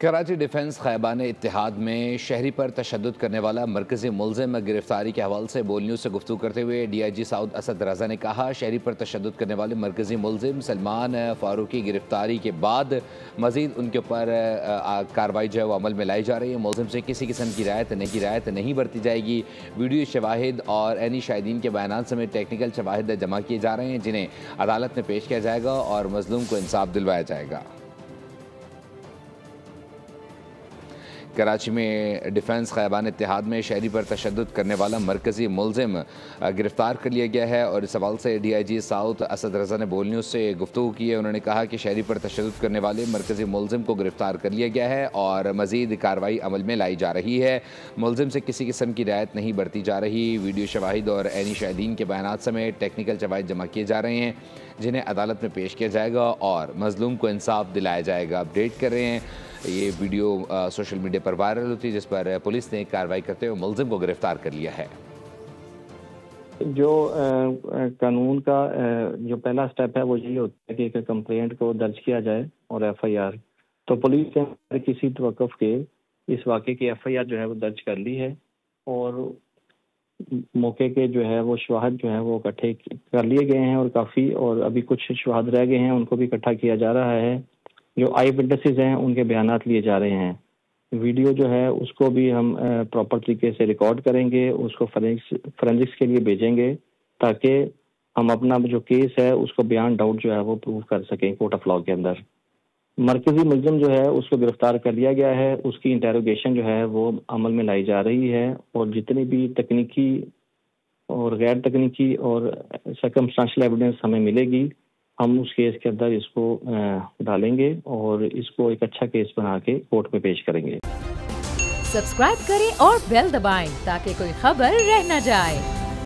Karachi defence خیبان اتحاد میں شہری پر تشدد کرنے والا مرکزی ملزم گرفتاری کے حوالے سے بول نیوز سے گفتگو کرتے ہوئے ڈی آئی جی سعود اسد رضا نے کہا شہری پر تشدد کرنے والے مرکزی ملزم سلمان فاروق کی گرفتاری کے بعد مزید ان کے اوپر کارروائی جو ہے وہ عمل میں لائی جا رہی ہے۔ ملزم سے کسی قسم کی رعایت نہیں برتی جائے گی۔ ویڈیو شواہد اور عینی شاہدین کے بیانات سمیت ٹیکنیکل شواہد جمع کیے جا رہے ہیں جنہیں عدالت میں پیش کیا جائے گا اور مظلوم کو انصاف دلوایا جائے گا۔ کراچی میں ڈیفنس خیبان اتحاد میں شہری پر تشدد کرنے والا مرکزی ملزم گرفتار کر لیا گیا ہے اور اس حوالے سے ڈی آئی جی سعود اسد رضا نے بول نیوز سے گفتگو کی ہے۔ انہوں نے کہا کہ شہری پر تشدد کرنے والے مرکزی ملزم کو گرفتار کر لیا گیا ہے اور مزید کارروائی عمل میں لائی جا رہی ہے۔ ملزم سے کسی قسم کی رعایت نہیں برتی جا رہی۔ ویڈیو شواہد اور عینی شاہدین کے بیانات سمیت ٹیکنیکل شواہد جمع کیے جا رہے ہیں جنہیں عدالت میں پیش کیا جائے گا اور مظلوم کو انصاف دلایا جائے گا۔ اپڈیٹ کر رہے ہیں، یہ ویڈیو سوشل میڈیا پر وائرل ہوتی ہے جس پر پولیس نے کارروائی کرتے ہوئے ملزم کو گرفتار کر لیا ہے۔ جو قانون کا جو پہلا سٹیپ ہے وہ یہی ہوتا ہے کہ ایک کمپلینٹ کو درج کیا جائے اور ایف آئی آر، تو پولیس نے کسی توقف کے اس واقعے کی ایف آئی آر جو ہے وہ درج کر لی ہے اور موقع کے جو ہے وہ شواہد جو ہے وہ اکٹھے کر لیے گئے ہیں اور کافی، اور ابھی کچھ شواہد رہ گئے ہیں ان کو بھی اکٹھا کیا جا رہا ہے۔ جو آئی وٹنسز ہیں ان کے بیانات لیے جا رہے ہیں۔ ویڈیو جو ہے اس کو بھی ہم پراپر طریقے سے ریکارڈ کریں گے، اس کو فورینسکس کے لیے بھیجیں گے تاکہ ہم اپنا جو کیس ہے اس کو بیان ڈاؤٹ جو ہے وہ پروو کر سکیں کورٹ آف لاء کے اندر۔ مرکزی ملزم جو ہے اس کو گرفتار کر لیا گیا ہے، اس کی انٹیروگیشن جو ہے وہ عمل میں لائی جا رہی ہے اور جتنی بھی تکنیکی اور غیر تکنیکی اور سرکمسٹانشل ایویڈنس ہمیں ملے گی ہم اس کیس کے اندر اس کو ڈالیں گے اور اس کو ایک اچھا کیس بنا کے کورٹ میں پیش کریں گے۔ سبسکرائب کریں اور بیل دبائیں تاکہ کوئی خبر رہ نہ جائے۔